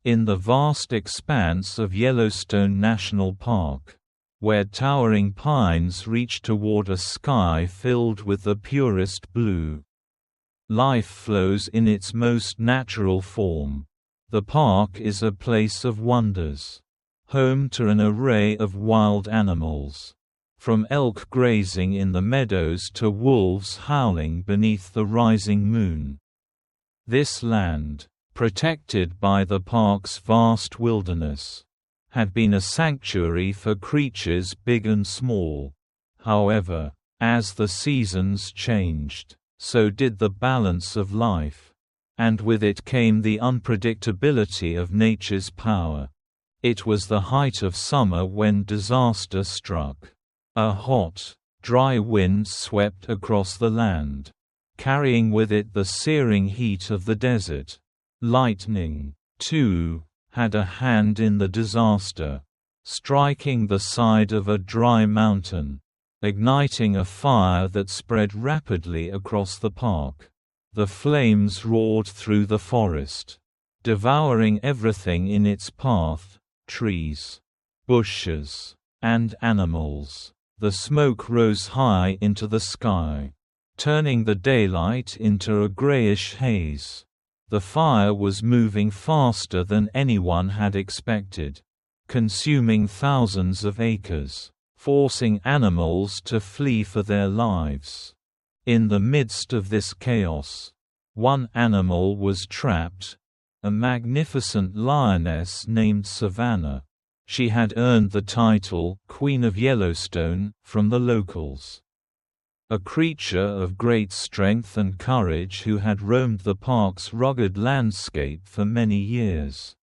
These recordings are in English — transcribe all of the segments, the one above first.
in the vast expanse of Yellowstone National Park, where towering pines reach toward a sky filled with the purest blue. Life flows in its most natural form. The park is a place of wonders, home to an array of wild animals, from elk grazing in the meadows to wolves howling beneath the rising moon. This land, protected by the park's vast wilderness, had been a sanctuary for creatures big and small. However, as the seasons changed, so did the balance of life, and with it came the unpredictability of nature's power. It was the height of summer when disaster struck. A hot, dry wind swept across the land, carrying with it the searing heat of the desert. Lightning, too, had a hand in the disaster, striking the side of a dry mountain, igniting a fire that spread rapidly across the park. The flames roared through the forest, devouring everything in its path, trees, bushes, and animals. The smoke rose high into the sky, turning the daylight into a grayish haze. The fire was moving faster than anyone had expected, consuming thousands of acres, forcing animals to flee for their lives. In the midst of this chaos, one animal was trapped, a magnificent lioness named Savannah. She had earned the title Queen of Yellowstone from the locals. A creature of great strength and courage who had roamed the park's rugged landscape for many years.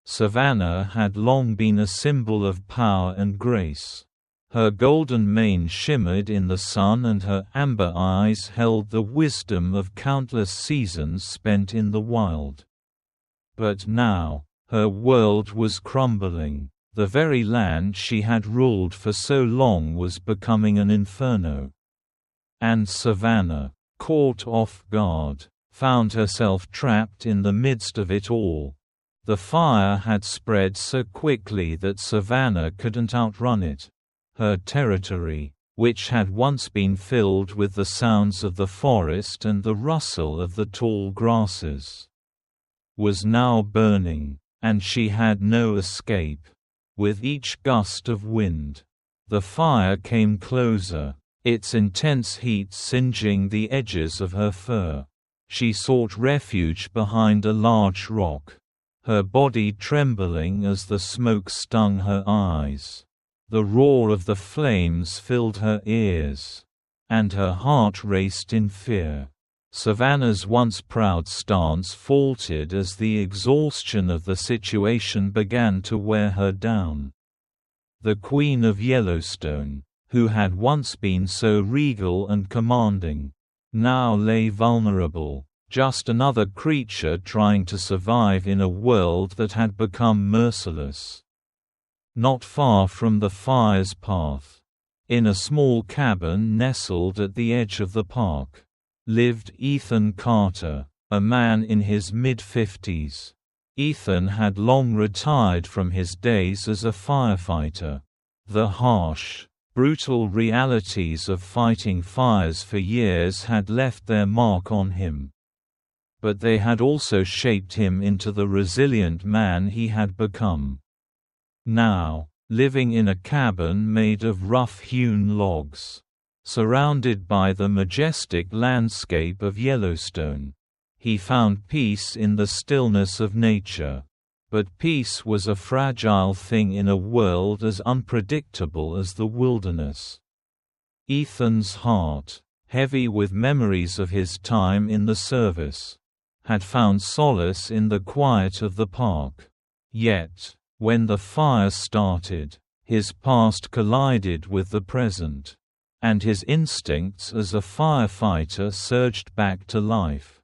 Savannah had long been a symbol of power and grace. Her golden mane shimmered in the sun and her amber eyes held the wisdom of countless seasons spent in the wild. But now, her world was crumbling. The very land she had ruled for so long was becoming an inferno. And Savannah, caught off guard, found herself trapped in the midst of it all. The fire had spread so quickly that Savannah couldn't outrun it. Her territory, which had once been filled with the sounds of the forest and the rustle of the tall grasses, was now burning, and she had no escape. With each gust of wind, the fire came closer, its intense heat singeing the edges of her fur. She sought refuge behind a large rock, her body trembling as the smoke stung her eyes. The roar of the flames filled her ears, and her heart raced in fear. Savannah's once proud stance faltered as the exhaustion of the situation began to wear her down. The Queen of Yellowstone, who had once been so regal and commanding, now lay vulnerable, just another creature trying to survive in a world that had become merciless. Not far from the fire's path, in a small cabin nestled at the edge of the park, lived Ethan Carter, a man in his mid-50s. Ethan had long retired from his days as a firefighter. The harsh, brutal realities of fighting fires for years had left their mark on him. But they had also shaped him into the resilient man he had become. Now, living in a cabin made of rough-hewn logs, surrounded by the majestic landscape of Yellowstone, he found peace in the stillness of nature. But peace was a fragile thing in a world as unpredictable as the wilderness. Ethan's heart, heavy with memories of his time in the service, had found solace in the quiet of the park. Yet, when the fire started, his past collided with the present, and his instincts as a firefighter surged back to life.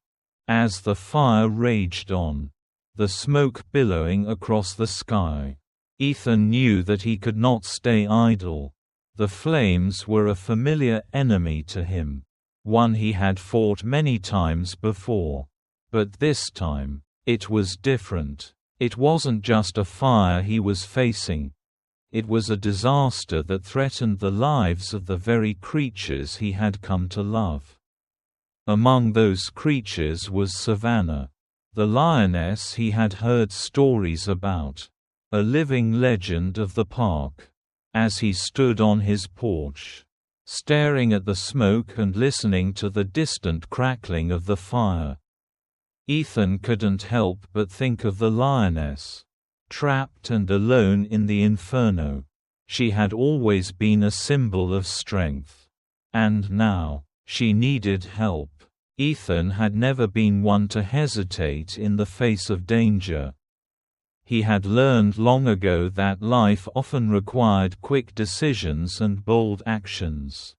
As the fire raged on, the smoke billowing across the sky, Ethan knew that he could not stay idle. The flames were a familiar enemy to him, one he had fought many times before. But this time, it was different. It wasn't just a fire he was facing. It was a disaster that threatened the lives of the very creatures he had come to love. Among those creatures was Savannah, the lioness he had heard stories about, a living legend of the park. As he stood on his porch, staring at the smoke and listening to the distant crackling of the fire, Ethan couldn't help but think of the lioness, trapped and alone in the inferno. She had always been a symbol of strength. And now, she needed help. Ethan had never been one to hesitate in the face of danger. He had learned long ago that life often required quick decisions and bold actions.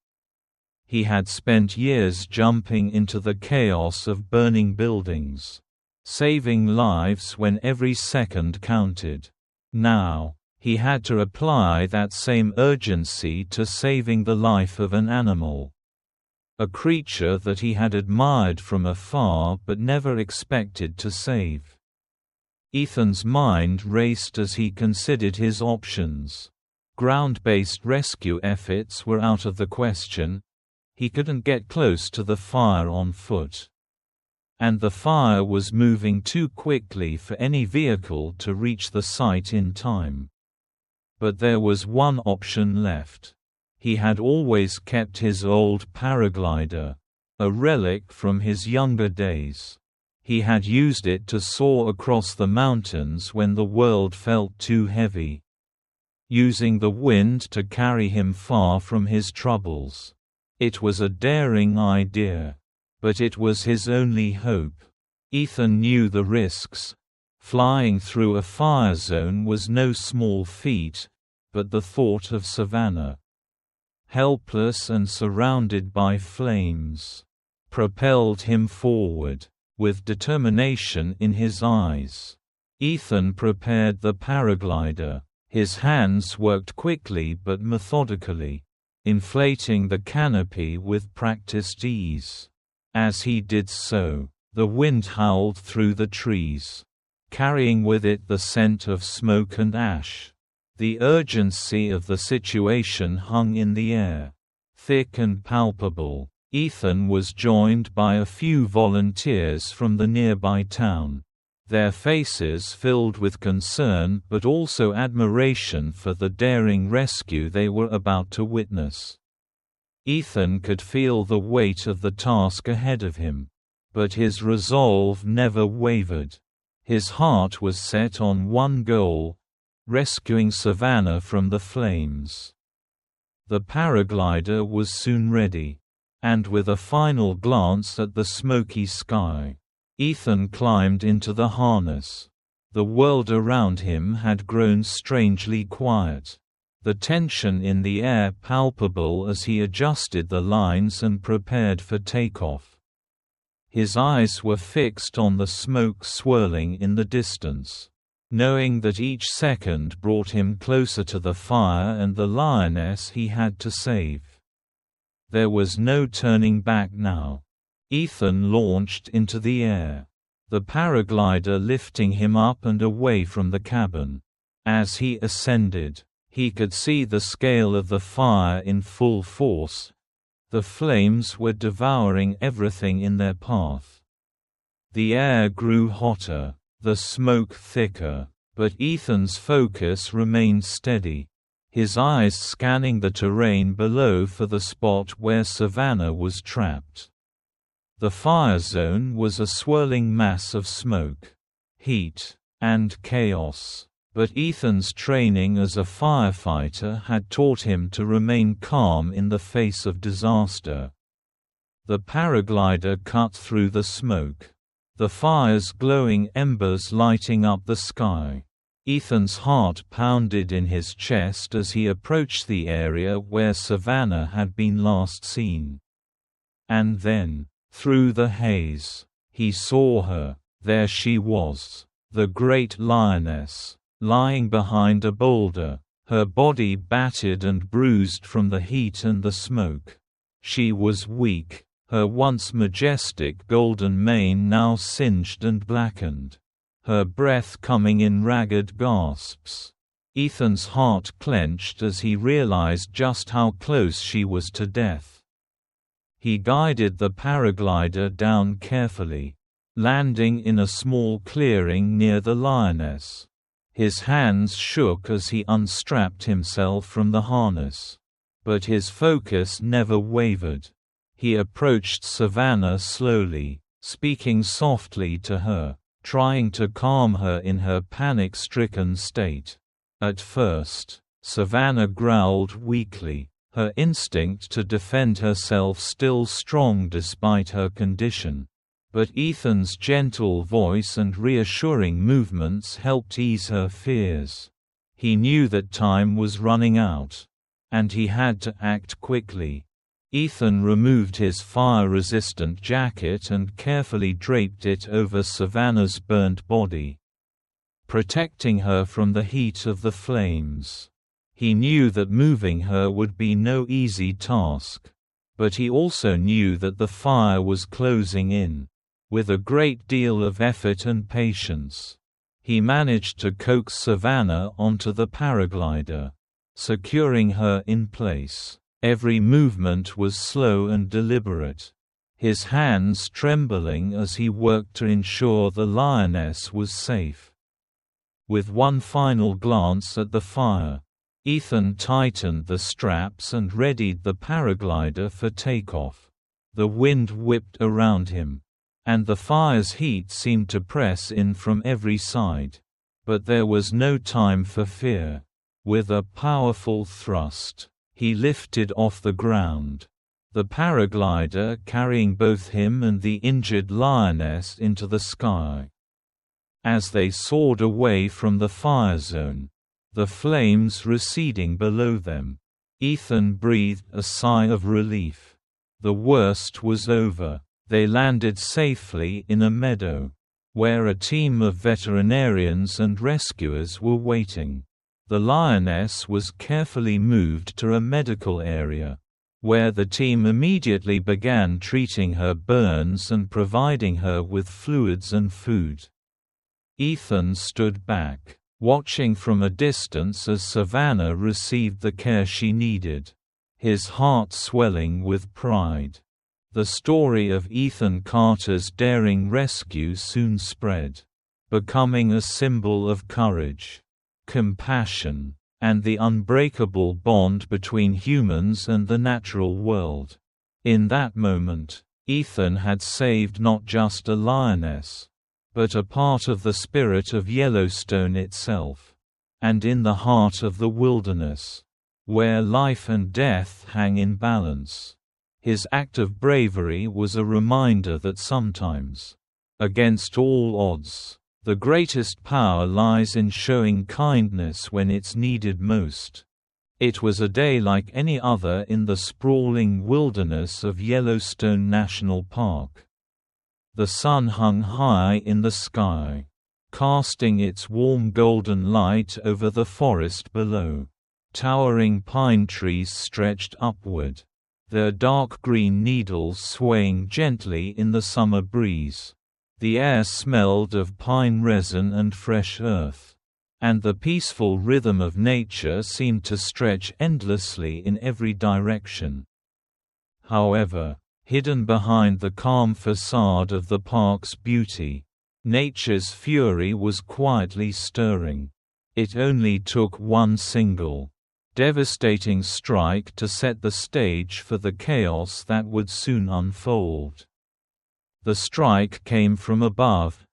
He had spent years jumping into the chaos of burning buildings, saving lives when every second counted. Now, he had to apply that same urgency to saving the life of an animal. A creature that he had admired from afar but never expected to save. Ethan's mind raced as he considered his options. Ground-based rescue efforts were out of the question. He couldn't get close to the fire on foot. And the fire was moving too quickly for any vehicle to reach the site in time. But there was one option left. He had always kept his old paraglider, a relic from his younger days. He had used it to soar across the mountains when the world felt too heavy, using the wind to carry him far from his troubles. It was a daring idea, but it was his only hope. Ethan knew the risks. Flying through a fire zone was no small feat, but the thought of Savannah, helpless and surrounded by flames, propelled him forward. With determination in his eyes, Ethan prepared the paraglider. His hands worked quickly but methodically, inflating the canopy with practiced ease. As he did so, the wind howled through the trees, carrying with it the scent of smoke and ash. The urgency of the situation hung in the air, thick and palpable. Ethan was joined by a few volunteers from the nearby town, their faces filled with concern but also admiration for the daring rescue they were about to witness. Ethan could feel the weight of the task ahead of him, but his resolve never wavered. His heart was set on one goal: rescuing Savannah from the flames. The paraglider was soon ready. And with a final glance at the smoky sky, Ethan climbed into the harness. The world around him had grown strangely quiet, the tension in the air palpable as he adjusted the lines and prepared for takeoff. His eyes were fixed on the smoke swirling in the distance, knowing that each second brought him closer to the fire and the lioness he had to save. There was no turning back now. Ethan launched into the air, the paraglider lifting him up and away from the cabin. As he ascended, he could see the scale of the fire in full force. The flames were devouring everything in their path. The air grew hotter, the smoke thicker, but Ethan's focus remained steady. His eyes scanning the terrain below for the spot where Savannah was trapped. The fire zone was a swirling mass of smoke, heat, and chaos, but Ethan's training as a firefighter had taught him to remain calm in the face of disaster. The paraglider cut through the smoke, the fire's glowing embers lighting up the sky. Ethan's heart pounded in his chest as he approached the area where Savannah had been last seen. And then, through the haze, he saw her. There she was, the great lioness, lying behind a boulder, her body battered and bruised from the heat and the smoke. She was weak, her once majestic golden mane now singed and blackened. her breath coming in ragged gasps. Ethan's heart clenched as he realized just how close she was to death. He guided the paraglider down carefully, landing in a small clearing near the lioness. His hands shook as he unstrapped himself from the harness. But his focus never wavered. He approached Savannah slowly, speaking softly to her, trying to calm her in her panic-stricken state. At first, Savannah growled weakly, her instinct to defend herself still strong despite her condition. But Ethan's gentle voice and reassuring movements helped ease her fears. He knew that time was running out, and he had to act quickly. Ethan removed his fire-resistant jacket and carefully draped it over Savannah's burnt body, protecting her from the heat of the flames. He knew that moving her would be no easy task, but he also knew that the fire was closing in. With a great deal of effort and patience, he managed to coax Savannah onto the paraglider, securing her in place. Every movement was slow and deliberate, his hands trembling as he worked to ensure the lioness was safe. With one final glance at the fire, Ethan tightened the straps and readied the paraglider for takeoff. The wind whipped around him, and the fire's heat seemed to press in from every side. But there was no time for fear. With a powerful thrust, he lifted off the ground, the paraglider carrying both him and the injured lioness into the sky. As they soared away from the fire zone, the flames receding below them, Ethan breathed a sigh of relief. The worst was over. They landed safely in a meadow, where a team of veterinarians and rescuers were waiting. The lioness was carefully moved to a medical area, where the team immediately began treating her burns and providing her with fluids and food. Ethan stood back, watching from a distance as Savannah received the care she needed, his heart swelling with pride. The story of Ethan Carter's daring rescue soon spread, becoming a symbol of courage, compassion, and the unbreakable bond between humans and the natural world. In that moment, Ethan had saved not just a lioness, but a part of the spirit of Yellowstone itself, and in the heart of the wilderness, where life and death hang in balance. His act of bravery was a reminder that sometimes, against all odds, the greatest power lies in showing kindness when it's needed most. It was a day like any other in the sprawling wilderness of Yellowstone National Park. The sun hung high in the sky, casting its warm golden light over the forest below. Towering pine trees stretched upward, their dark green needles swaying gently in the summer breeze. The air smelled of pine resin and fresh earth, and the peaceful rhythm of nature seemed to stretch endlessly in every direction. However, hidden behind the calm facade of the park's beauty, nature's fury was quietly stirring. It only took one single, devastating strike to set the stage for the chaos that would soon unfold. The strike came from above,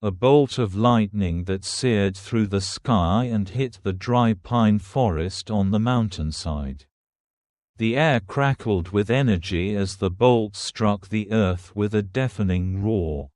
a bolt of lightning that seared through the sky and hit the dry pine forest on the mountainside. The air crackled with energy as the bolt struck the earth with a deafening roar.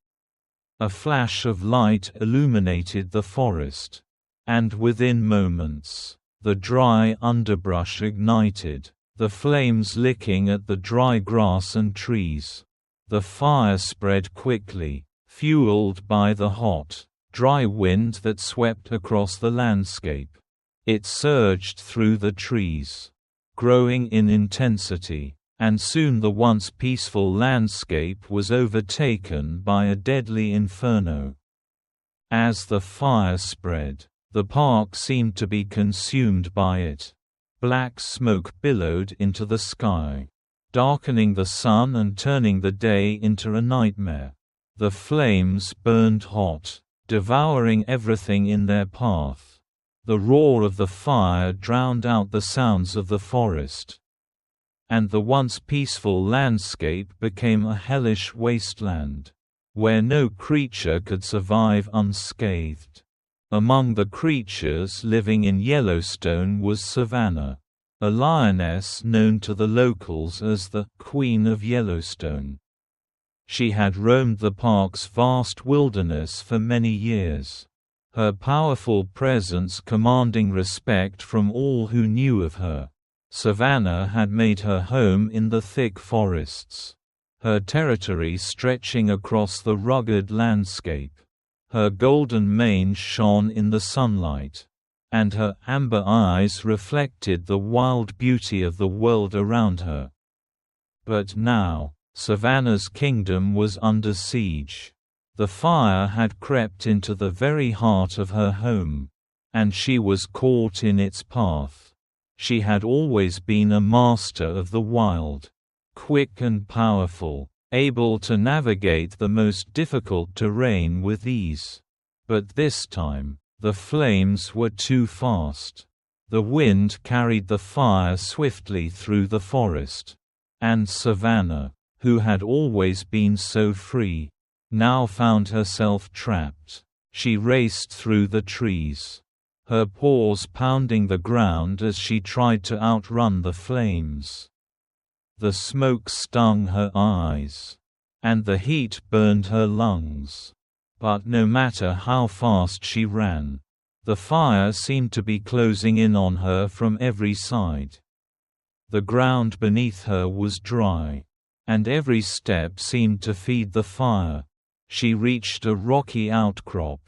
A flash of light illuminated the forest, and within moments, the dry underbrush ignited, the flames licking at the dry grass and trees. The fire spread quickly, fueled by the hot, dry wind that swept across the landscape. It surged through the trees, growing in intensity, and soon the once peaceful landscape was overtaken by a deadly inferno. As the fire spread, the park seemed to be consumed by it. Black smoke billowed into the sky, darkening the sun and turning the day into a nightmare. The flames burned hot, devouring everything in their path. The roar of the fire drowned out the sounds of the forest, and the once peaceful landscape became a hellish wasteland, where no creature could survive unscathed. Among the creatures living in Yellowstone was Savannah, a lioness known to the locals as the Queen of Yellowstone. She had roamed the park's vast wilderness for many years, her powerful presence commanding respect from all who knew of her. Savannah had made her home in the thick forests, her territory stretching across the rugged landscape. Her golden mane shone in the sunlight, and her amber eyes reflected the wild beauty of the world around her. But now, Savannah's kingdom was under siege. The fire had crept into the very heart of her home, and she was caught in its path. She had always been a master of the wild, quick and powerful, able to navigate the most difficult terrain with ease. But this time, the flames were too fast. The wind carried the fire swiftly through the forest, and Savannah, who had always been so free, now found herself trapped. She raced through the trees, her paws pounding the ground as she tried to outrun the flames. The smoke stung her eyes, and the heat burned her lungs. But no matter how fast she ran, the fire seemed to be closing in on her from every side. The ground beneath her was dry, and every step seemed to feed the fire. She reached a rocky outcrop,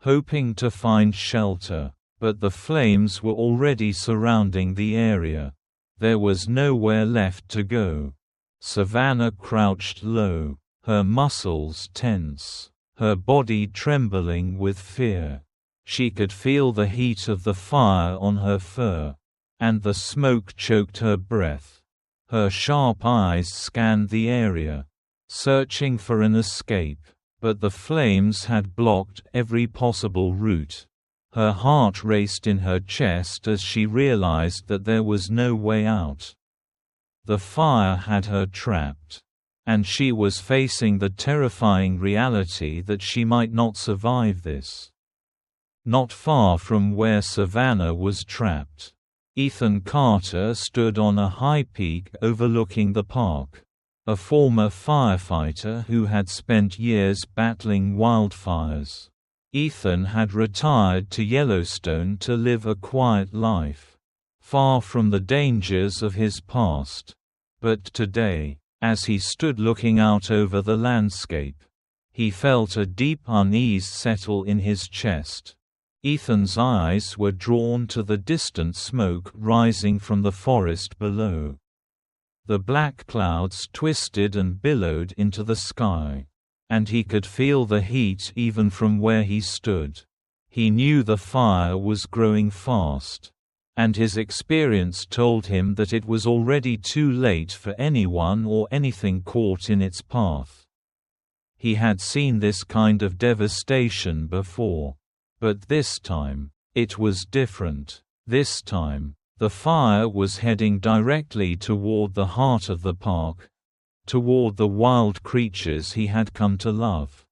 hoping to find shelter, but the flames were already surrounding the area. There was nowhere left to go. Savannah crouched low, her muscles tense, her body trembling with fear. She could feel the heat of the fire on her fur, and the smoke choked her breath. Her sharp eyes scanned the area, searching for an escape, but the flames had blocked every possible route. Her heart raced in her chest as she realized that there was no way out. The fire had her trapped, and she was facing the terrifying reality that she might not survive this. Not far from where Savannah was trapped, Ethan Carter stood on a high peak overlooking the park. A former firefighter who had spent years battling wildfires, Ethan had retired to Yellowstone to live a quiet life, far from the dangers of his past. But today, as he stood looking out over the landscape, he felt a deep unease settle in his chest. Ethan's eyes were drawn to the distant smoke rising from the forest below. The black clouds twisted and billowed into the sky, and he could feel the heat even from where he stood. He knew the fire was growing fast, and his experience told him that it was already too late for anyone or anything caught in its path. He had seen this kind of devastation before, but this time, it was different. This time, the fire was heading directly toward the heart of the park, toward the wild creatures he had come to love.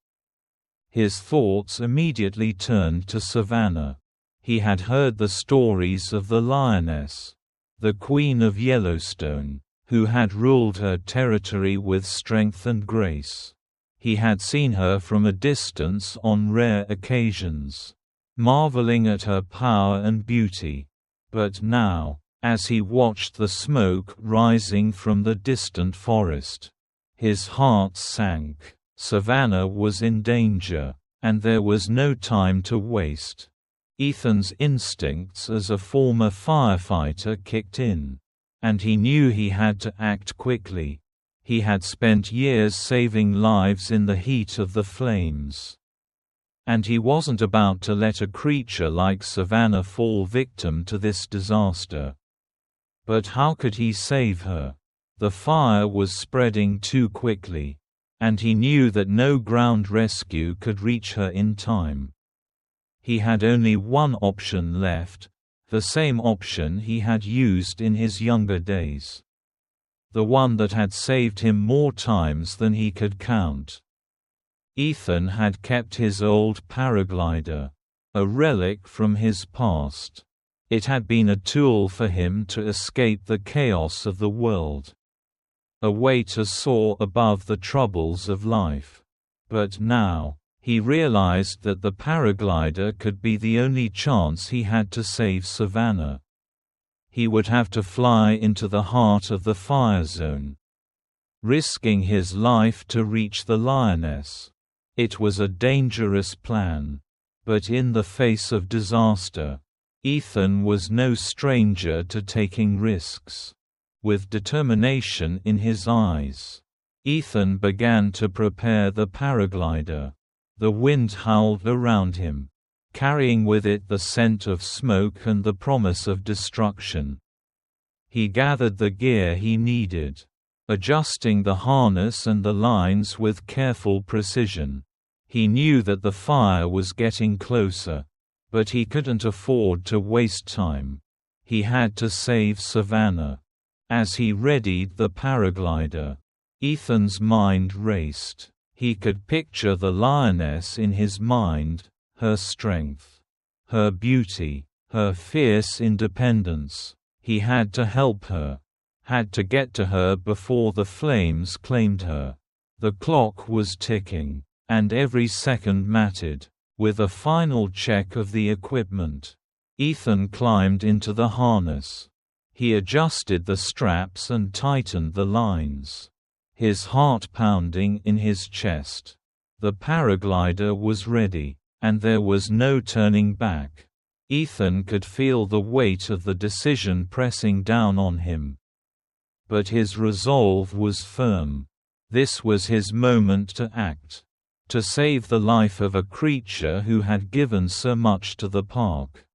His thoughts immediately turned to Savannah. He had heard the stories of the lioness, the Queen of Yellowstone, who had ruled her territory with strength and grace. He had seen her from a distance on rare occasions, marveling at her power and beauty. But now, as he watched the smoke rising from the distant forest, his heart sank. Savannah was in danger, and there was no time to waste. Ethan's instincts as a former firefighter kicked in, and he knew he had to act quickly. He had spent years saving lives in the heat of the flames. And he wasn't about to let a creature like Savannah fall victim to this disaster. But how could he save her? The fire was spreading too quickly, and he knew that no ground rescue could reach her in time. He had only one option left, the same option he had used in his younger days. The one that had saved him more times than he could count. Ethan had kept his old paraglider, a relic from his past. It had been a tool for him to escape the chaos of the world. A way to soar above the troubles of life. But now, he realized that the paraglider could be the only chance he had to save Savannah. He would have to fly into the heart of the fire zone, risking his life to reach the lioness. It was a dangerous plan. But in the face of disaster, Ethan was no stranger to taking risks. With determination in his eyes, Ethan began to prepare the paraglider. The wind howled around him, carrying with it the scent of smoke and the promise of destruction. He gathered the gear he needed, adjusting the harness and the lines with careful precision. He knew that the fire was getting closer, but he couldn't afford to waste time. He had to save Savannah. As he readied the paraglider, Ethan's mind raced. He could picture the lioness in his mind, her strength, her beauty, her fierce independence. He had to help her, had to get to her before the flames claimed her. The clock was ticking, and every second mattered. With a final check of the equipment, Ethan climbed into the harness. He adjusted the straps and tightened the lines, his heart pounding in his chest. The paraglider was ready, and there was no turning back. Ethan could feel the weight of the decision pressing down on him. But his resolve was firm. This was his moment to act. To save the life of a creature who had given so much to the park.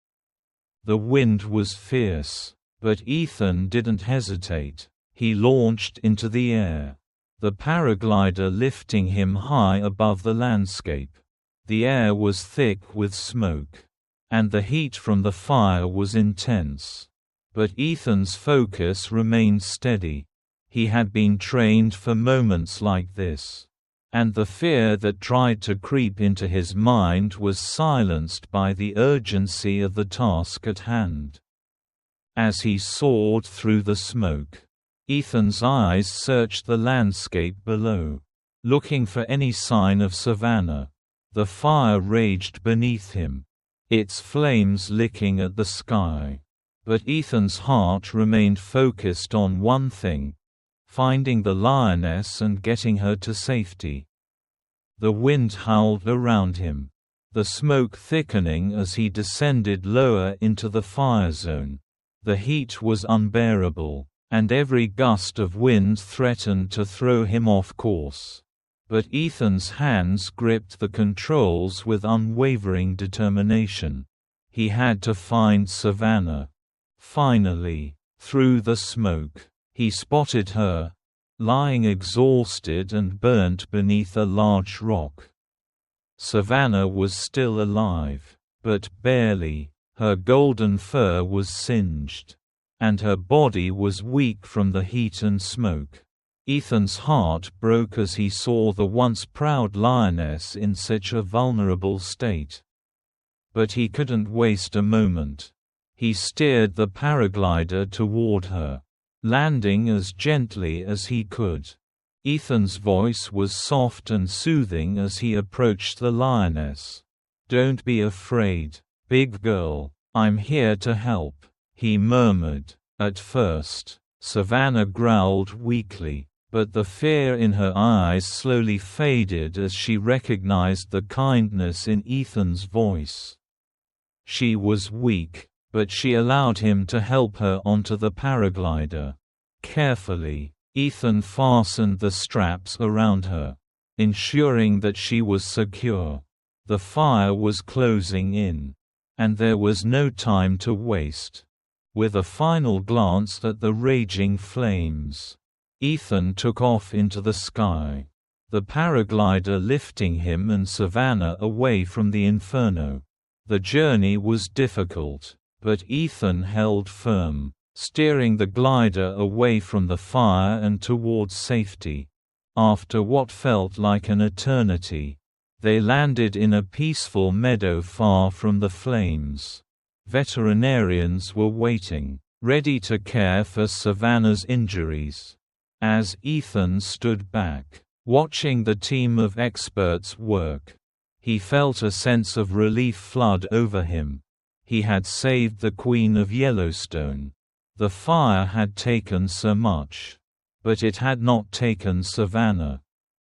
The wind was fierce, but Ethan didn't hesitate. He launched into the air, the paraglider lifting him high above the landscape. The air was thick with smoke, and the heat from the fire was intense. But Ethan's focus remained steady. He had been trained for moments like this. And the fear that tried to creep into his mind was silenced by the urgency of the task at hand. As he soared through the smoke, Ethan's eyes searched the landscape below, looking for any sign of Savannah. The fire raged beneath him, its flames licking at the sky. But Ethan's heart remained focused on one thing: finding the lioness and getting her to safety. The wind howled around him, the smoke thickening as he descended lower into the fire zone. The heat was unbearable, and every gust of wind threatened to throw him off course. But Ethan's hands gripped the controls with unwavering determination. He had to find Savannah. Finally, through the smoke, he spotted her, lying exhausted and burnt beneath a large rock. Savannah was still alive, but barely. Her golden fur was singed, and her body was weak from the heat and smoke. Ethan's heart broke as he saw the once proud lioness in such a vulnerable state. But he couldn't waste a moment. He steered the paraglider toward her, landing as gently as he could. Ethan's voice was soft and soothing as he approached the lioness. "Don't be afraid, big girl. I'm here to help," he murmured. At first, Savannah growled weakly, but the fear in her eyes slowly faded as she recognized the kindness in Ethan's voice. She was weak, but she allowed him to help her onto the paraglider. Carefully, Ethan fastened the straps around her, ensuring that she was secure. The fire was closing in. And there was no time to waste. With a final glance at the raging flames, Ethan took off into the sky, the paraglider lifting him and Savannah away from the inferno. The journey was difficult, but Ethan held firm, steering the glider away from the fire and towards safety. After what felt like an eternity, they landed in a peaceful meadow far from the flames. Veterinarians were waiting, ready to care for Savannah's injuries. As Ethan stood back, watching the team of experts work, he felt a sense of relief flood over him. He had saved the Queen of Yellowstone. The fire had taken so much, but it had not taken Savannah.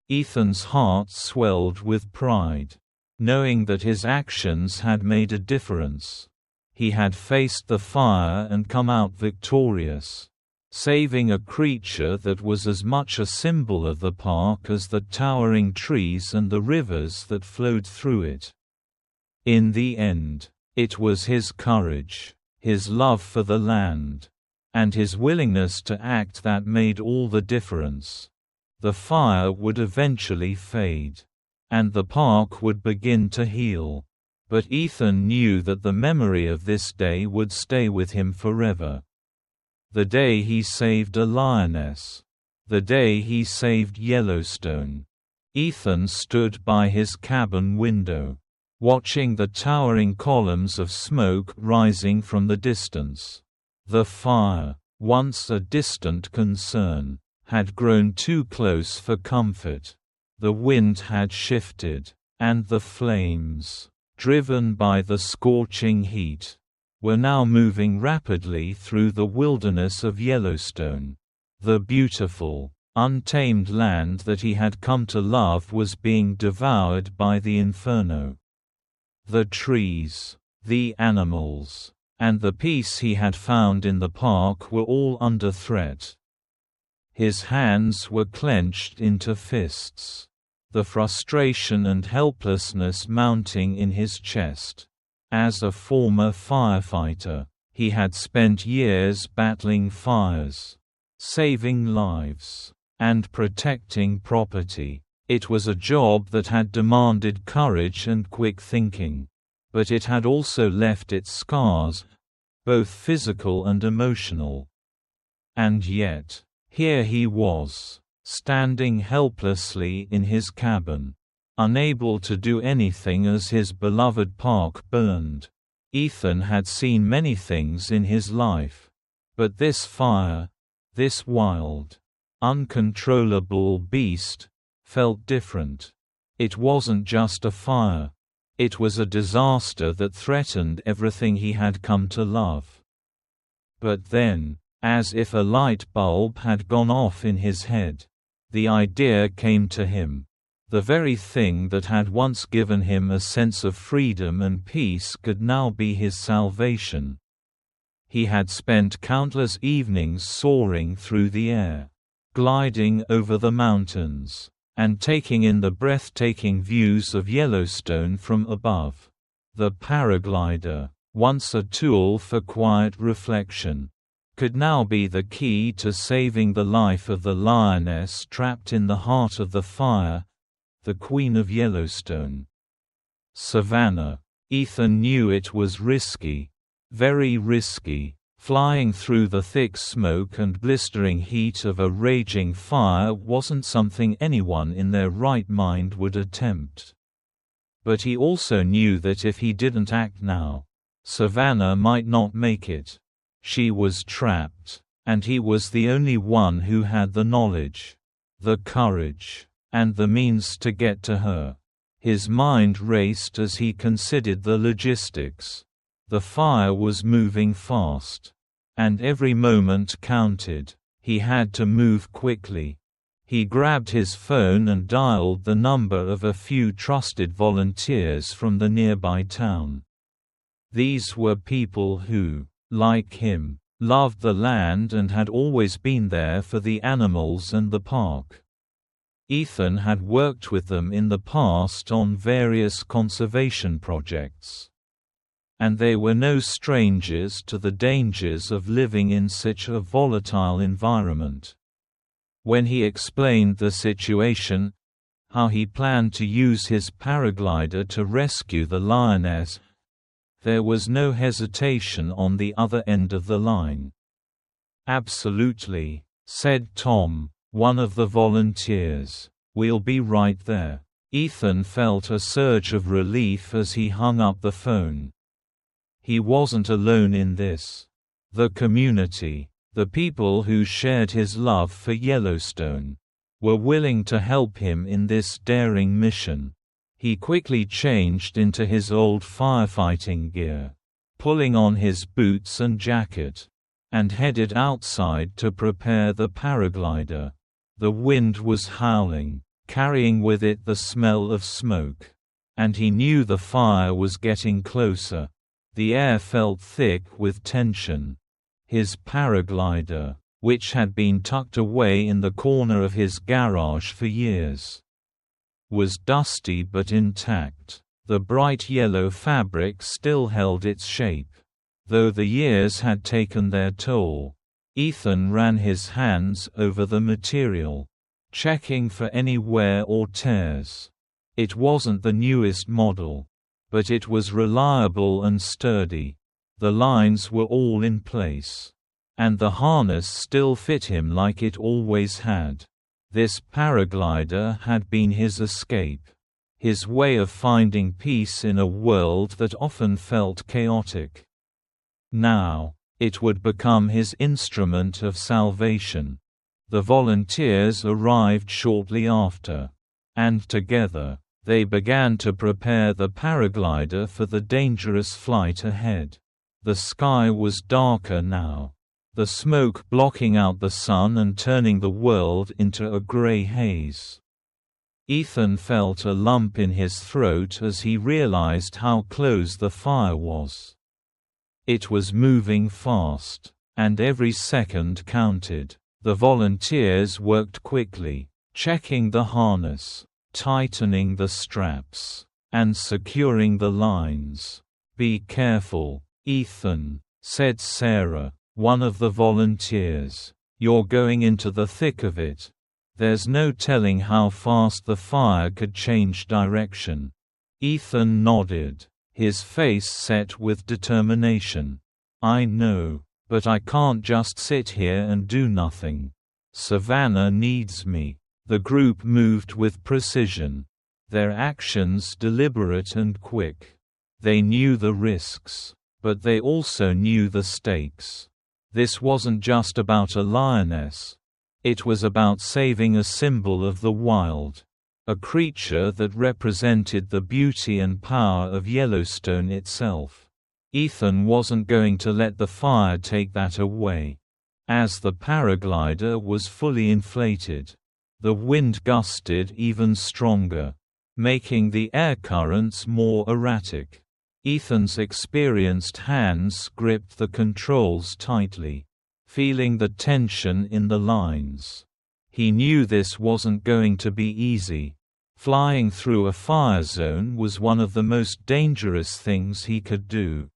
Ethan's heart swelled with pride, knowing that his actions had made a difference. He had faced the fire and come out victorious, saving a creature that was as much a symbol of the park as the towering trees and the rivers that flowed through it. In the end, it was his courage, his love for the land, and his willingness to act that made all the difference. The fire would eventually fade, and the park would begin to heal. But Ethan knew that the memory of this day would stay with him forever. The day he saved a lioness. The day he saved Yellowstone. Ethan stood by his cabin window, watching the towering columns of smoke rising from the distance. The fire, once a distant concern, had grown too close for comfort. The wind had shifted, and the flames, driven by the scorching heat, were now moving rapidly through the wilderness of Yellowstone. The beautiful, untamed land that he had come to love was being devoured by the inferno. The trees, the animals, and the peace he had found in the park were all under threat. His hands were clenched into fists, the frustration and helplessness mounting in his chest. As a former firefighter, he had spent years battling fires, saving lives, and protecting property. It was a job that had demanded courage and quick thinking, but it had also left its scars, both physical and emotional. And yet, here he was, standing helplessly in his cabin, unable to do anything as his beloved park burned. Ethan had seen many things in his life, but this fire, this wild, uncontrollable beast, felt different. It wasn't just a fire. It was a disaster that threatened everything he had come to love. But then, as if a light bulb had gone off in his head, the idea came to him. The very thing that had once given him a sense of freedom and peace could now be his salvation. He had spent countless evenings soaring through the air, gliding over the mountains, and taking in the breathtaking views of Yellowstone from above. The paraglider, once a tool for quiet reflection, could now be the key to saving the life of the lioness trapped in the heart of the fire, the Queen of Yellowstone. Savannah. Ethan knew it was risky, very risky. Flying through the thick smoke and blistering heat of a raging fire wasn't something anyone in their right mind would attempt. But he also knew that if he didn't act now, Savannah might not make it. She was trapped, and he was the only one who had the knowledge, the courage, and the means to get to her. His mind raced as he considered the logistics. The fire was moving fast, and every moment counted. He had to move quickly. He grabbed his phone and dialed the number of a few trusted volunteers from the nearby town. These were people who, like him, loved the land and had always been there for the animals and the park. Ethan had worked with them in the past on various conservation projects, and they were no strangers to the dangers of living in such a volatile environment. When he explained the situation, how he planned to use his paraglider to rescue the lioness, there was no hesitation on the other end of the line. "Absolutely," said Tom, one of the volunteers. "We'll be right there." Ethan felt a surge of relief as he hung up the phone. He wasn't alone in this. The community, the people who shared his love for Yellowstone, were willing to help him in this daring mission. He quickly changed into his old firefighting gear, pulling on his boots and jacket, and headed outside to prepare the paraglider. The wind was howling, carrying with it the smell of smoke, and he knew the fire was getting closer. The air felt thick with tension. His paraglider, which had been tucked away in the corner of his garage for years, was dusty but intact. The bright yellow fabric still held its shape, though the years had taken their toll. Ethan ran his hands over the material, checking for any wear or tears. It wasn't the newest model, but it was reliable and sturdy. The lines were all in place, and the harness still fit him like it always had. This paraglider had been his escape, his way of finding peace in a world that often felt chaotic. Now, it would become his instrument of salvation. The volunteers arrived shortly after, and together, they began to prepare the paraglider for the dangerous flight ahead. The sky was darker now, the smoke blocking out the sun and turning the world into a gray haze. Ethan felt a lump in his throat as he realized how close the fire was. It was moving fast, and every second counted. The volunteers worked quickly, checking the harness, tightening the straps, and securing the lines. "Be careful, Ethan," said Sarah, one of the volunteers. "You're going into the thick of it. There's no telling how fast the fire could change direction." Ethan nodded, his face set with determination. "I know, but I can't just sit here and do nothing. Savannah needs me." The group moved with precision, their actions deliberate and quick. They knew the risks, but they also knew the stakes. This wasn't just about a lioness. It was about saving a symbol of the wild, a creature that represented the beauty and power of Yellowstone itself. Ethan wasn't going to let the fire take that away. As the paraglider was fully inflated, the wind gusted even stronger, making the air currents more erratic. Ethan's experienced hands gripped the controls tightly, feeling the tension in the lines. He knew this wasn't going to be easy. Flying through a fire zone was one of the most dangerous things he could do.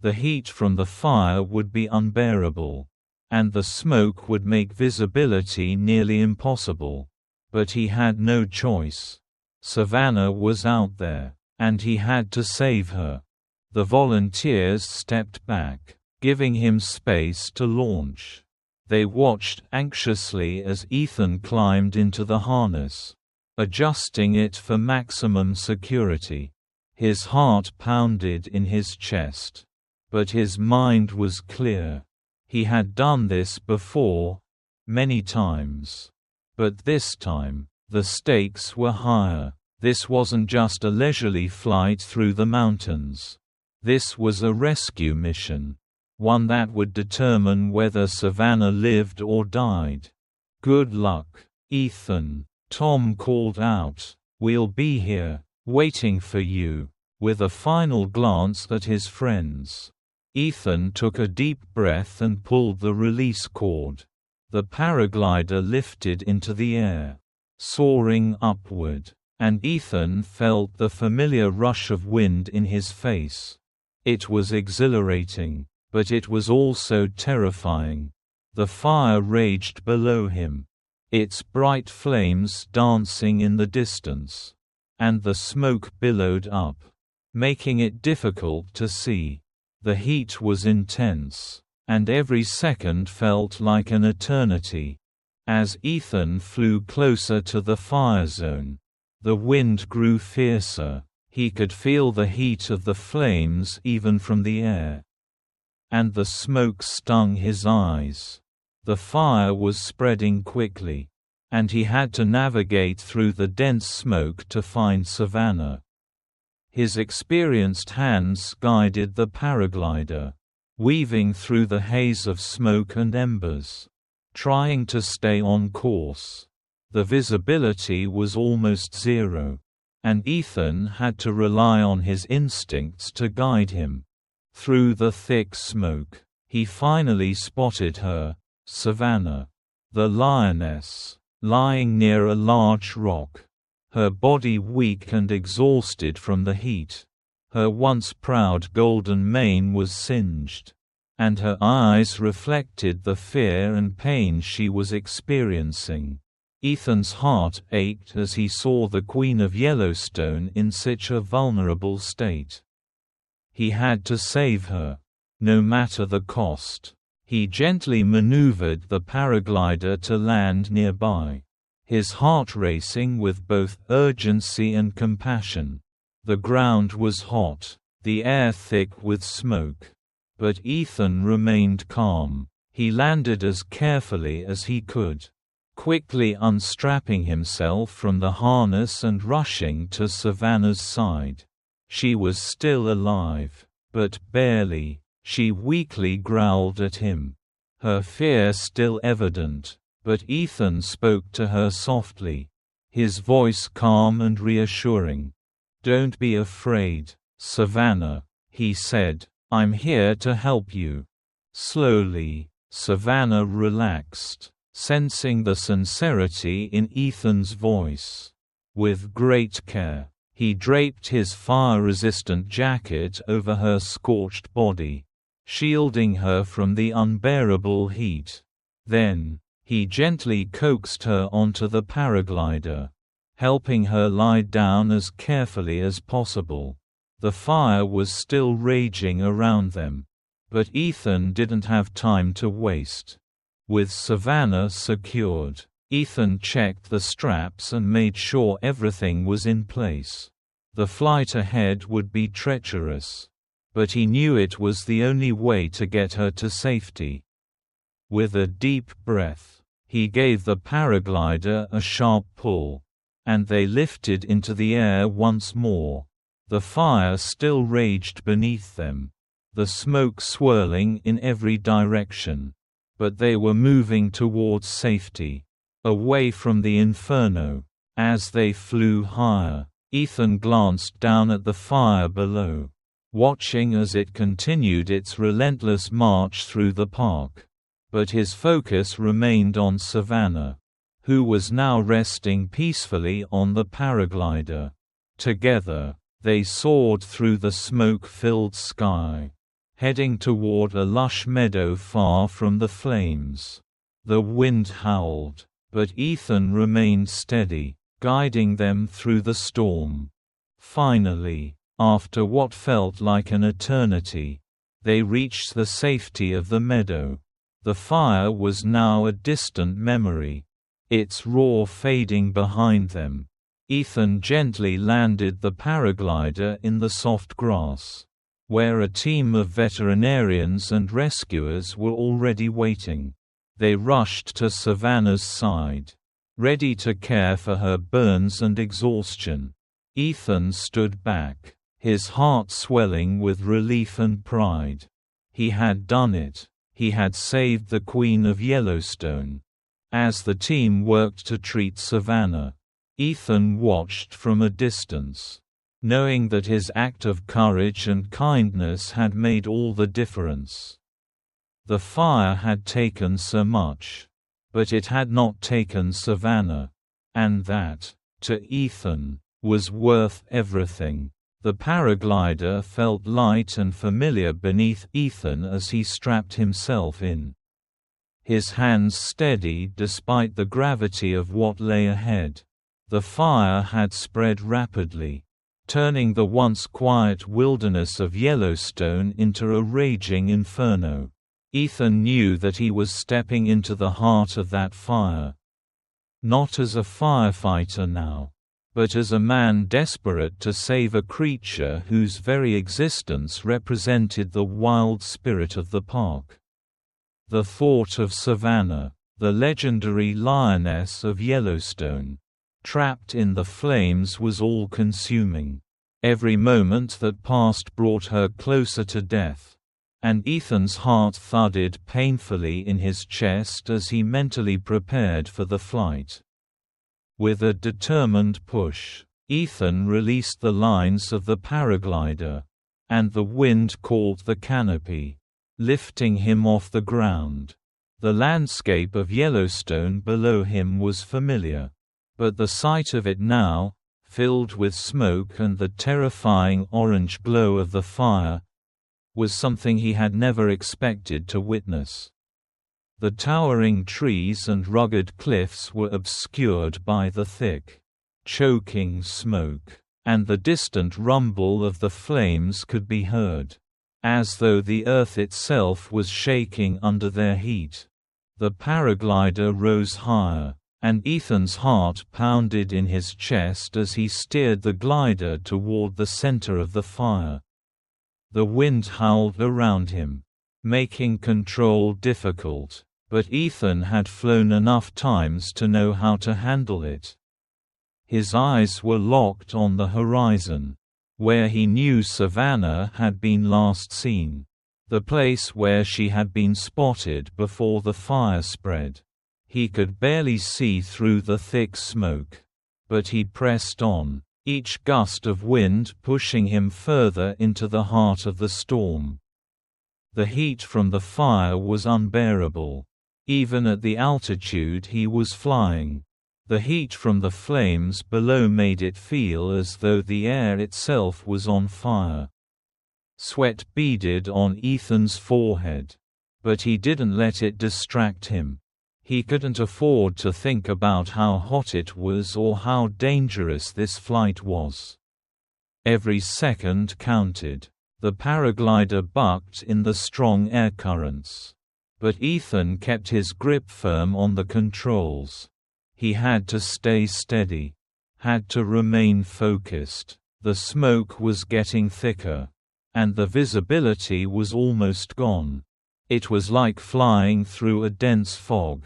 The heat from the fire would be unbearable, and the smoke would make visibility nearly impossible. But he had no choice. Savannah was out there, and he had to save her. The volunteers stepped back, giving him space to launch. They watched anxiously as Ethan climbed into the harness, adjusting it for maximum security. His heart pounded in his chest, but his mind was clear. He had done this before, many times. But this time, the stakes were higher. This wasn't just a leisurely flight through the mountains. This was a rescue mission, one that would determine whether Savannah lived or died. "Good luck, Ethan," Tom called out. "We'll be here, waiting for you." With a final glance at his friends, Ethan took a deep breath and pulled the release cord. The paraglider lifted into the air. soaring upward, and Ethan felt the familiar rush of wind in his face. It was exhilarating, but it was also terrifying. The fire raged below him, its bright flames dancing in the distance, and the smoke billowed up, making it difficult to see. The heat was intense, and every second felt like an eternity. As Ethan flew closer to the fire zone, the wind grew fiercer. He could feel the heat of the flames even from the air. And the smoke stung his eyes. The fire was spreading quickly, and he had to navigate through the dense smoke to find Savannah. His experienced hands guided the paraglider, weaving through the haze of smoke and embers, trying to stay on course. The visibility was almost zero, and Ethan had to rely on his instincts to guide him. Through the thick smoke, he finally spotted her, Savannah, the lioness, lying near a large rock, her body weak and exhausted from the heat. Her once proud golden mane was singed, and her eyes reflected the fear and pain she was experiencing. Ethan's heart ached as he saw the Queen of Yellowstone in such a vulnerable state. He had to save her, no matter the cost. He gently maneuvered the paraglider to land nearby, his heart racing with both urgency and compassion. The ground was hot, the air thick with smoke. But Ethan remained calm. He landed as carefully as he could, quickly unstrapping himself from the harness and rushing to Savannah's side. She was still alive, but barely. She weakly growled at him, her fear still evident, but Ethan spoke to her softly, his voice calm and reassuring. "Don't be afraid, Savannah," he said. "I'm here to help you." Slowly, Savannah relaxed, sensing the sincerity in Ethan's voice. With great care, he draped his fire-resistant jacket over her scorched body, shielding her from the unbearable heat. Then, he gently coaxed her onto the paraglider, helping her lie down as carefully as possible. The fire was still raging around them, but Ethan didn't have time to waste. With Savannah secured, Ethan checked the straps and made sure everything was in place. The flight ahead would be treacherous, but he knew it was the only way to get her to safety. With a deep breath, he gave the paraglider a sharp pull, and they lifted into the air once more. The fire still raged beneath them, the smoke swirling in every direction. But they were moving towards safety, away from the inferno. As they flew higher, Ethan glanced down at the fire below, watching as it continued its relentless march through the park. But his focus remained on Savannah, who was now resting peacefully on the paraglider. Together, they soared through the smoke-filled sky, heading toward a lush meadow far from the flames. The wind howled, but Ethan remained steady, guiding them through the storm. Finally, after what felt like an eternity, they reached the safety of the meadow. The fire was now a distant memory, its roar fading behind them. Ethan gently landed the paraglider in the soft grass, where a team of veterinarians and rescuers were already waiting. They rushed to Savannah's side, ready to care for her burns and exhaustion. Ethan stood back, his heart swelling with relief and pride. He had done it. He had saved the Queen of Yellowstone. As the team worked to treat Savannah, Ethan watched from a distance, knowing that his act of courage and kindness had made all the difference. The fire had taken so much, but it had not taken Savannah. And that, to Ethan, was worth everything. The paraglider felt light and familiar beneath Ethan as he strapped himself in. His hands steady despite the gravity of what lay ahead. The fire had spread rapidly, turning the once quiet wilderness of Yellowstone into a raging inferno. Ethan knew that he was stepping into the heart of that fire. Not as a firefighter now, but as a man desperate to save a creature whose very existence represented the wild spirit of the park. The thought of Savannah, the legendary lioness of Yellowstone, trapped in the flames was all-consuming. Every moment that passed brought her closer to death. And Ethan's heart thudded painfully in his chest as he mentally prepared for the flight. With a determined push, Ethan released the lines of the paraglider, and the wind caught the canopy, lifting him off the ground. The landscape of Yellowstone below him was familiar, but the sight of it now, filled with smoke and the terrifying orange glow of the fire, was something he had never expected to witness. The towering trees and rugged cliffs were obscured by the thick, choking smoke, and the distant rumble of the flames could be heard, as though the earth itself was shaking under their heat. The paraglider rose higher, and Ethan's heart pounded in his chest as he steered the glider toward the center of the fire. The wind howled around him, making control difficult, but Ethan had flown enough times to know how to handle it. His eyes were locked on the horizon, where he knew Savannah had been last seen, the place where she had been spotted before the fire spread. He could barely see through the thick smoke, but he pressed on, each gust of wind pushing him further into the heart of the storm. The heat from the fire was unbearable, even at the altitude he was flying. The heat from the flames below made it feel as though the air itself was on fire. Sweat beaded on Ethan's forehead, but he didn't let it distract him. He couldn't afford to think about how hot it was or how dangerous this flight was. Every second counted. The paraglider bucked in the strong air currents, but Ethan kept his grip firm on the controls. He had to stay steady, had to remain focused. The smoke was getting thicker, and the visibility was almost gone. It was like flying through a dense fog.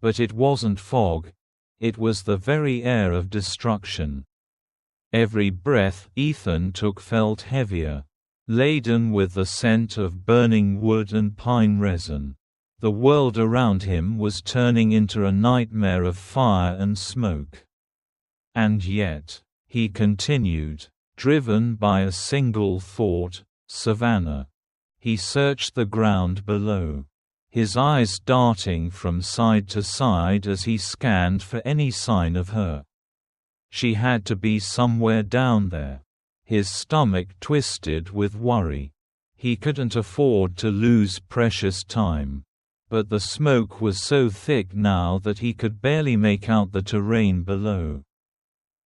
But it wasn't fog, it was the very air of destruction. Every breath Ethan took felt heavier, laden with the scent of burning wood and pine resin. The world around him was turning into a nightmare of fire and smoke. And yet, he continued, driven by a single thought, Savannah. He searched the ground below, his eyes darting from side to side as he scanned for any sign of her. She had to be somewhere down there. His stomach twisted with worry. He couldn't afford to lose precious time. But the smoke was so thick now that he could barely make out the terrain below.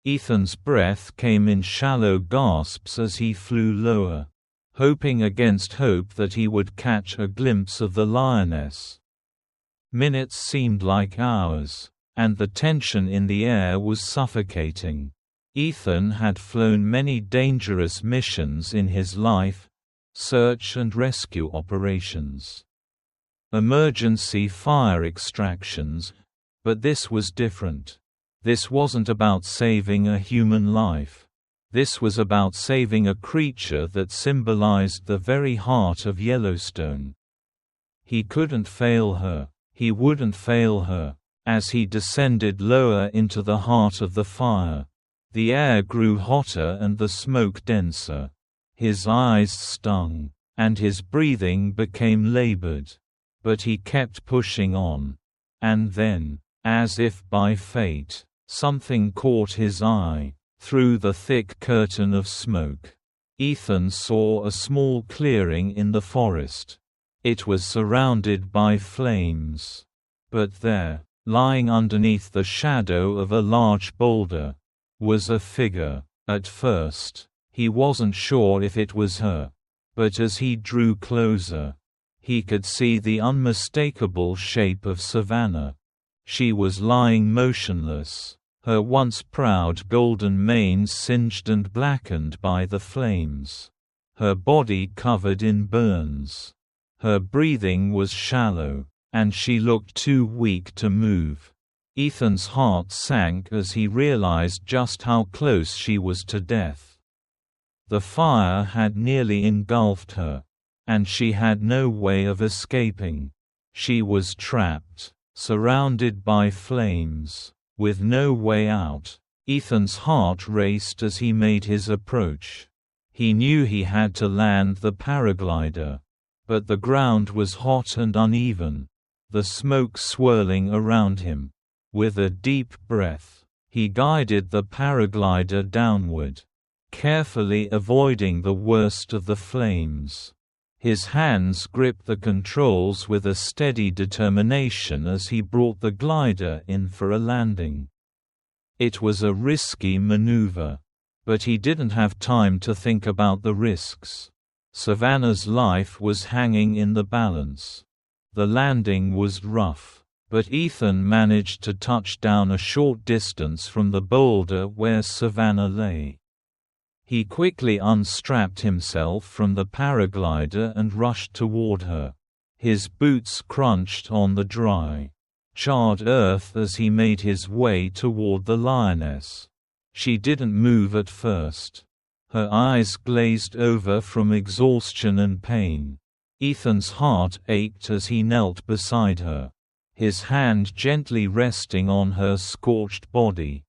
Ethan's breath came in shallow gasps as he flew lower, hoping against hope that he would catch a glimpse of the lioness. Minutes seemed like hours, and the tension in the air was suffocating. Ethan had flown many dangerous missions in his life, search and rescue operations, emergency fire extractions, but this was different. This wasn't about saving a human life. This was about saving a creature that symbolized the very heart of Yellowstone. He couldn't fail her. He wouldn't fail her. As he descended lower into the heart of the fire, the air grew hotter and the smoke denser. His eyes stung, and his breathing became labored. But he kept pushing on. And then, as if by fate, Something caught his eye. Through the thick curtain of smoke, Ethan saw a small clearing in the forest. It was surrounded by flames. But there, lying underneath the shadow of a large boulder, was a figure. At first, he wasn't sure if it was her. But as he drew closer, he could see the unmistakable shape of Savannah. She was lying motionless, her once proud golden mane singed and blackened by the flames. Her body covered in burns. Her breathing was shallow, and she looked too weak to move. Ethan's heart sank as he realized just how close she was to death. The fire had nearly engulfed her, and she had no way of escaping. She was trapped, surrounded by flames, with no way out. Ethan's heart raced as he made his approach. He knew he had to land the paraglider, but the ground was hot and uneven, the smoke swirling around him. With a deep breath, he guided the paraglider downward, carefully avoiding the worst of the flames. His hands gripped the controls with a steady determination as he brought the glider in for a landing. It was a risky maneuver, but he didn't have time to think about the risks. Savannah's life was hanging in the balance. The landing was rough, but Ethan managed to touch down a short distance from the boulder where Savannah lay. He quickly unstrapped himself from the paraglider and rushed toward her. His boots crunched on the dry, charred earth as he made his way toward the lioness. She didn't move at first. Her eyes glazed over from exhaustion and pain. Ethan's heart ached as he knelt beside her, his hand gently resting on her scorched body.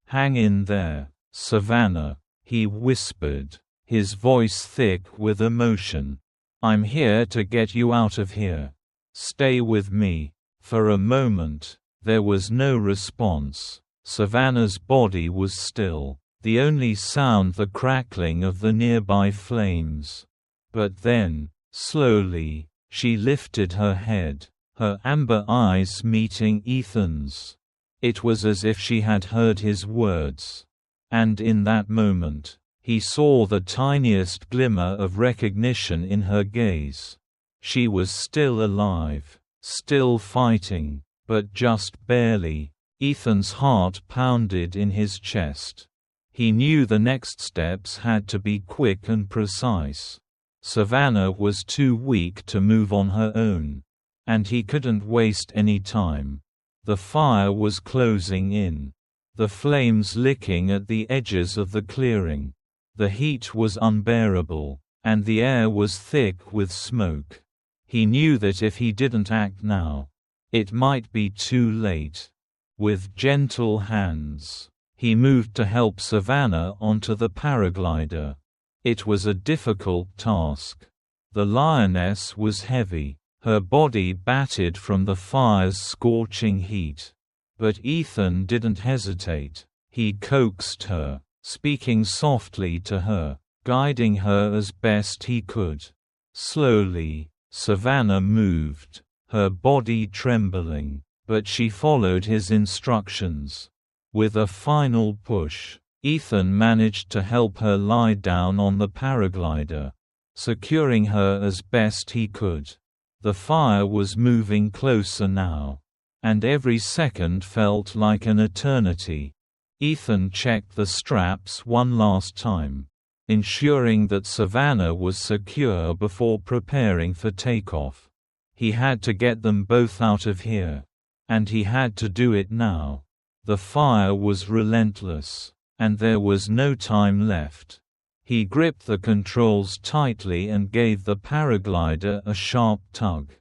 "Hang in there, Savannah," he whispered, his voice thick with emotion. "I'm here to get you out of here. Stay with me." For a moment, there was no response. Savannah's body was still, the only sound the crackling of the nearby flames. But then, slowly, she lifted her head, her amber eyes meeting Ethan's. It was as if she had heard his words. And in that moment, he saw the tiniest glimmer of recognition in her gaze. She was still alive, still fighting, but just barely. Ethan's heart pounded in his chest. He knew the next steps had to be quick and precise. Savannah was too weak to move on her own, and he couldn't waste any time. The fire was closing in, the flames licking at the edges of the clearing. The heat was unbearable, and the air was thick with smoke. He knew that if he didn't act now, it might be too late. With gentle hands, he moved to help Savannah onto the paraglider. It was a difficult task. The lioness was heavy, her body battered from the fire's scorching heat. But Ethan didn't hesitate. He coaxed her, speaking softly to her, guiding her as best he could. Slowly, Savannah moved, her body trembling, but she followed his instructions. With a final push, Ethan managed to help her lie down on the paraglider, securing her as best he could. The fire was moving closer now, and every second felt like an eternity. Ethan checked the straps one last time, ensuring that Savannah was secure before preparing for takeoff. He had to get them both out of here, and he had to do it now. The fire was relentless, and there was no time left. He gripped the controls tightly and gave the paraglider a sharp tug,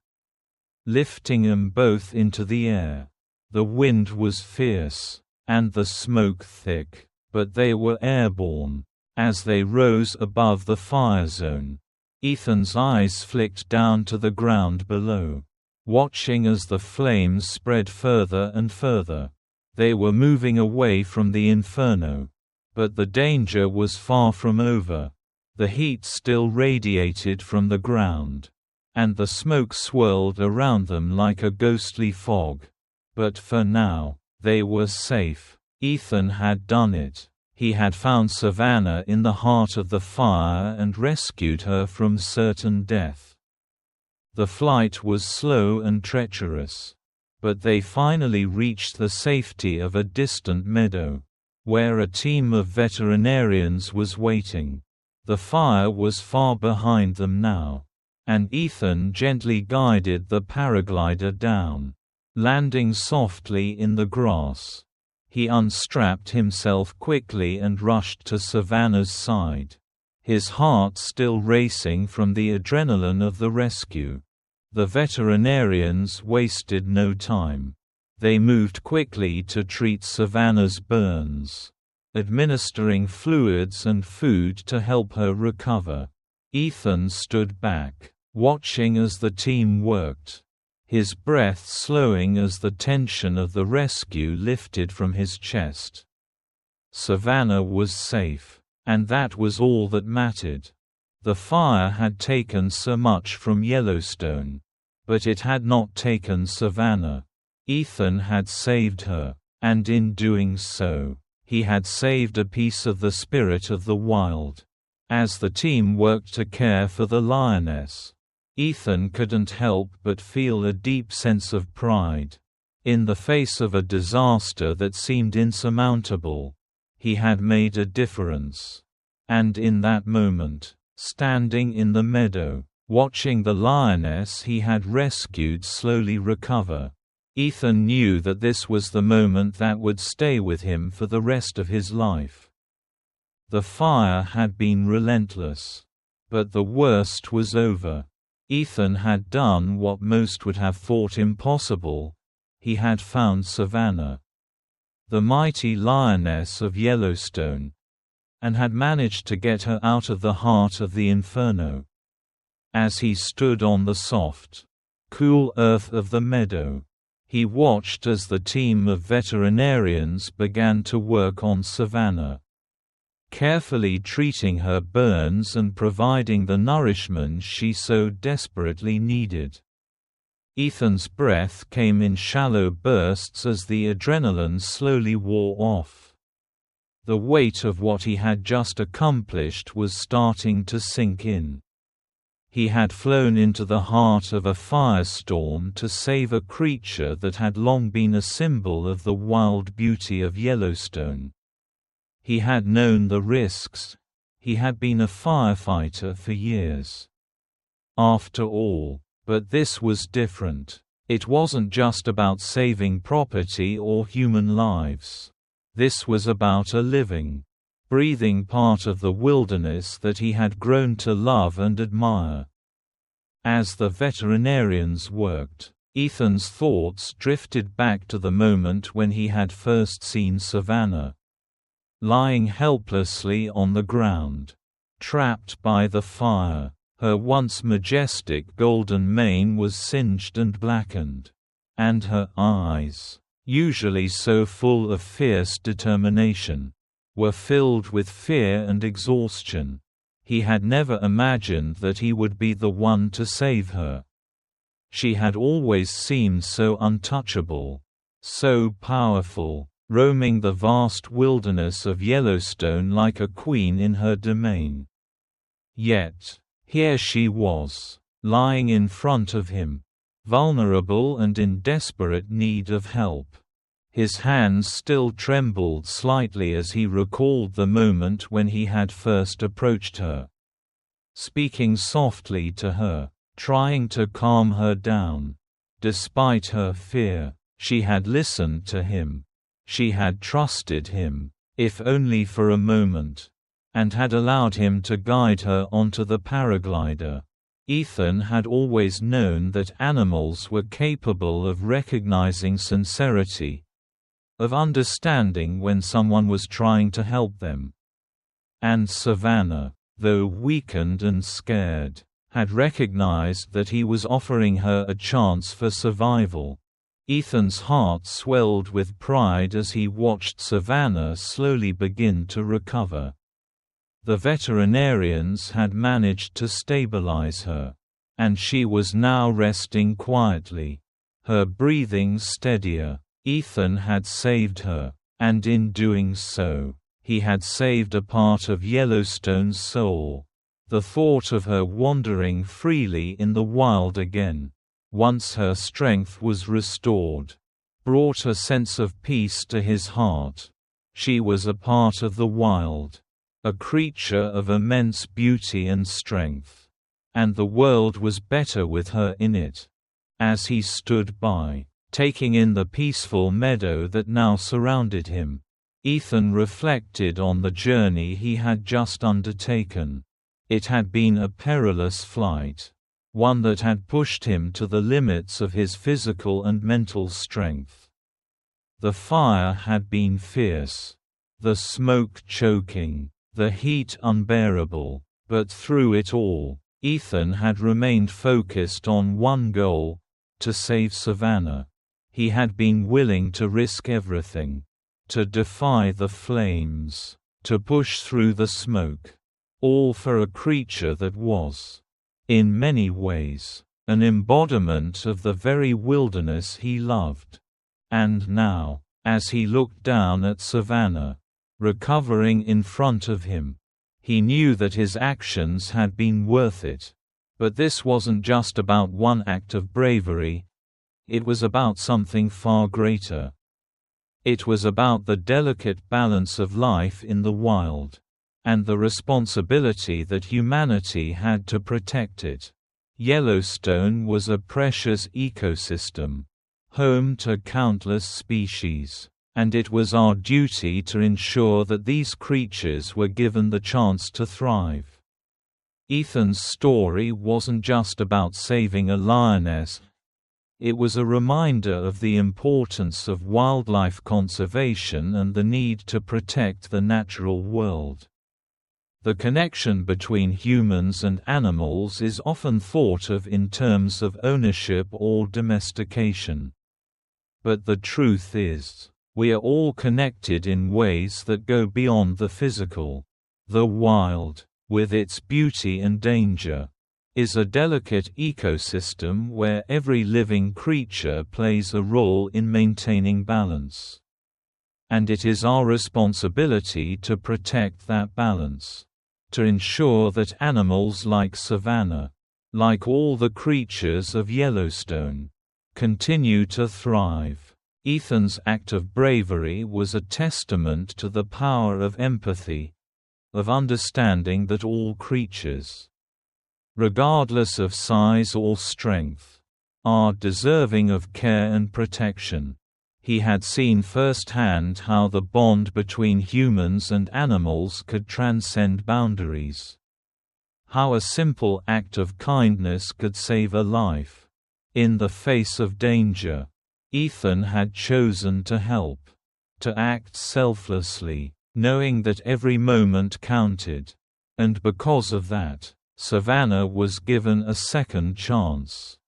lifting them both into the air. The wind was fierce, and the smoke thick, but they were airborne. As they rose above the fire zone, Ethan's eyes flicked down to the ground below, watching as the flames spread further and further. They were moving away from the inferno. But the danger was far from over. The heat still radiated from the ground. And the smoke swirled around them like a ghostly fog. But for now, they were safe. Ethan had done it. He had found Savannah in the heart of the fire and rescued her from certain death. The flight was slow and treacherous. But they finally reached the safety of a distant meadow, where a team of veterinarians was waiting. The fire was far behind them now, and Ethan gently guided the paraglider down, landing softly in the grass. He unstrapped himself quickly and rushed to Savannah's side, his heart still racing from the adrenaline of the rescue. The veterinarians wasted no time. They moved quickly to treat Savannah's burns, administering fluids and food to help her recover. Ethan stood back, watching as the team worked, his breath slowing as the tension of the rescue lifted from his chest. Savannah was safe, and that was all that mattered. The fire had taken so much from Yellowstone, but it had not taken Savannah. Ethan had saved her, and in doing so, he had saved a piece of the spirit of the wild. As the team worked to care for the lioness, Ethan couldn't help but feel a deep sense of pride. In the face of a disaster that seemed insurmountable, he had made a difference. And in that moment, standing in the meadow, watching the lioness he had rescued slowly recover, Ethan knew that this was the moment that would stay with him for the rest of his life. The fire had been relentless. But the worst was over. Ethan had done what most would have thought impossible. He had found Savannah, the mighty lioness of Yellowstone, and had managed to get her out of the heart of the inferno. As he stood on the soft, cool earth of the meadow, he watched as the team of veterinarians began to work on Savannah, carefully treating her burns and providing the nourishment she so desperately needed. Ethan's breath came in shallow bursts as the adrenaline slowly wore off. The weight of what he had just accomplished was starting to sink in. He had flown into the heart of a firestorm to save a creature that had long been a symbol of the wild beauty of Yellowstone. He had known the risks. He had been a firefighter for years. After all, but this was different. It wasn't just about saving property or human lives. This was about a living, breathing part of the wilderness that he had grown to love and admire. As the veterinarians worked, Ethan's thoughts drifted back to the moment when he had first seen Savannah, lying helplessly on the ground, trapped by the fire. Her once majestic golden mane was singed and blackened, and her eyes, usually so full of fierce determination, were filled with fear and exhaustion. He had never imagined that he would be the one to save her. She had always seemed so untouchable, so powerful, roaming the vast wilderness of Yellowstone like a queen in her domain. Yet, here she was, lying in front of him, vulnerable and in desperate need of help. His hands still trembled slightly as he recalled the moment when he had first approached her, speaking softly to her, trying to calm her down. Despite her fear, she had listened to him. She had trusted him, if only for a moment, and had allowed him to guide her onto the paraglider. Ethan had always known that animals were capable of recognizing sincerity, of understanding when someone was trying to help them. And Savannah, though weakened and scared, had recognized that he was offering her a chance for survival. Ethan's heart swelled with pride as he watched Savannah slowly begin to recover. The veterinarians had managed to stabilize her, and she was now resting quietly, her breathing steadier. Ethan had saved her, and in doing so, he had saved a part of Yellowstone's soul. The thought of her wandering freely in the wild again, once her strength was restored, brought a sense of peace to his heart. She was a part of the wild, a creature of immense beauty and strength, and the world was better with her in it. As he stood by, taking in the peaceful meadow that now surrounded him, Ethan reflected on the journey he had just undertaken. It had been a perilous flight, one that had pushed him to the limits of his physical and mental strength. The fire had been fierce, the smoke choking, the heat unbearable, but through it all, Ethan had remained focused on one goal: to save Savannah. He had been willing to risk everything, to defy the flames, to push through the smoke, all for a creature that was, in many ways, an embodiment of the very wilderness he loved. And now, as he looked down at Savannah, recovering in front of him, he knew that his actions had been worth it. But this wasn't just about one act of bravery, it was about something far greater. It was about the delicate balance of life in the wild, and the responsibility that humanity had to protect it. Yellowstone was a precious ecosystem, home to countless species, and it was our duty to ensure that these creatures were given the chance to thrive. Ethan's story wasn't just about saving a lioness. It was a reminder of the importance of wildlife conservation and the need to protect the natural world. The connection between humans and animals is often thought of in terms of ownership or domestication. But the truth is, we are all connected in ways that go beyond the physical. The wild, with its beauty and danger, is a delicate ecosystem where every living creature plays a role in maintaining balance. And it is our responsibility to protect that balance, to ensure that animals like Savannah, like all the creatures of Yellowstone, continue to thrive. Ethan's act of bravery was a testament to the power of empathy, of understanding that all creatures, regardless of size or strength, are deserving of care and protection. He had seen firsthand how the bond between humans and animals could transcend boundaries. How a simple act of kindness could save a life. In the face of danger, Ethan had chosen to help, to act selflessly, knowing that every moment counted. And because of that, Savannah was given a second chance.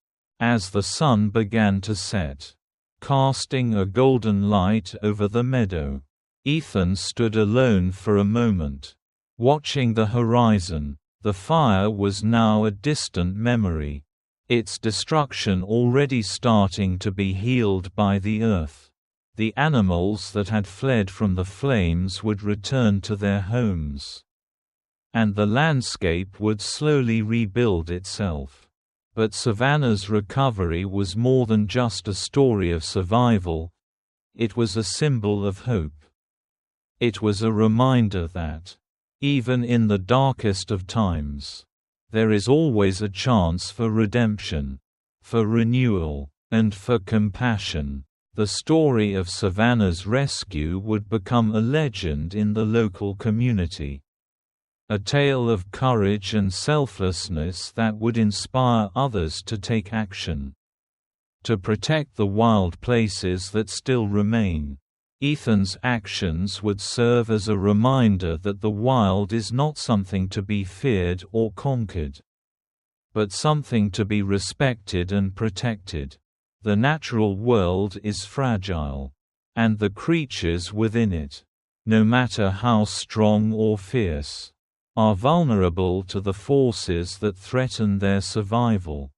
As the sun began to set, casting a golden light over the meadow, Ethan stood alone for a moment, watching the horizon. The fire was now a distant memory, its destruction already starting to be healed by the earth. The animals that had fled from the flames would return to their homes, and the landscape would slowly rebuild itself. But Savannah's recovery was more than just a story of survival. It was a symbol of hope. It was a reminder that, even in the darkest of times, there is always a chance for redemption, for renewal, and for compassion. The story of Savannah's rescue would become a legend in the local community. A tale of courage and selflessness that would inspire others to take action, to protect the wild places that still remain. Ethan's actions would serve as a reminder that the wild is not something to be feared or conquered, but something to be respected and protected. The natural world is fragile, and the creatures within it, no matter how strong or fierce, are vulnerable to the forces that threaten their survival.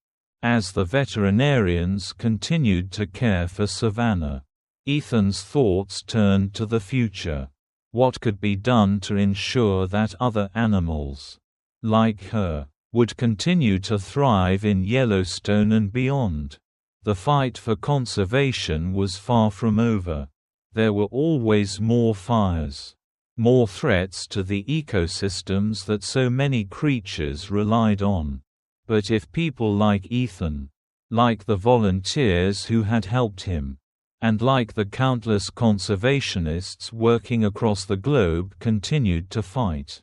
As the veterinarians continued to care for Savannah, Ethan's thoughts turned to the future. What could be done to ensure that other animals, like her, would continue to thrive in Yellowstone and beyond? The fight for conservation was far from over. There were always more fires, more threats to the ecosystems that so many creatures relied on. But if people like Ethan, like the volunteers who had helped him, and like the countless conservationists working across the globe continued to fight,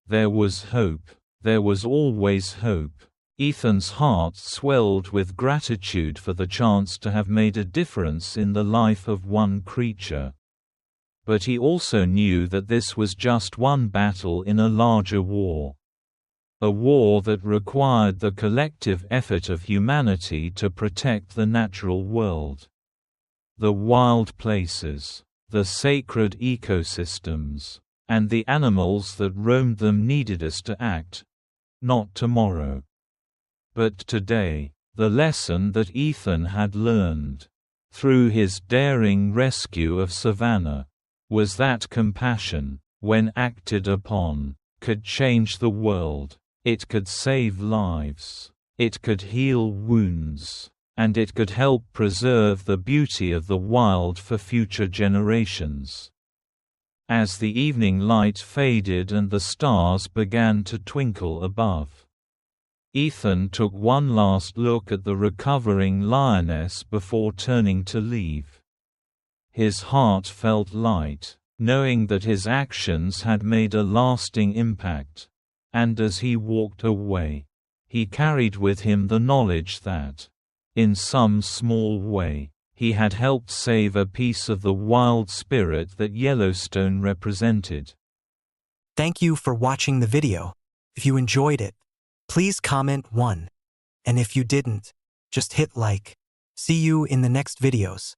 there was hope. There was always hope. Ethan's heart swelled with gratitude for the chance to have made a difference in the life of one creature. But he also knew that this was just one battle in a larger war. A war that required the collective effort of humanity to protect the natural world. The wild places, the sacred ecosystems, and the animals that roamed them needed us to act. Not tomorrow, but today. The lesson that Ethan had learned, through his daring rescue of Savannah, was that compassion, when acted upon, could change the world. It could save lives. It could heal wounds. And it could help preserve the beauty of the wild for future generations. As the evening light faded and the stars began to twinkle above, Ethan took one last look at the recovering lioness before turning to leave. His heart felt light, knowing that his actions had made a lasting impact, and as he walked away, he carried with him the knowledge that, in some small way, he had helped save a piece of the wild spirit that Yellowstone represented. Thank you for watching the video. If you enjoyed it, please comment 1. And if you didn't, just hit like. See you in the next videos.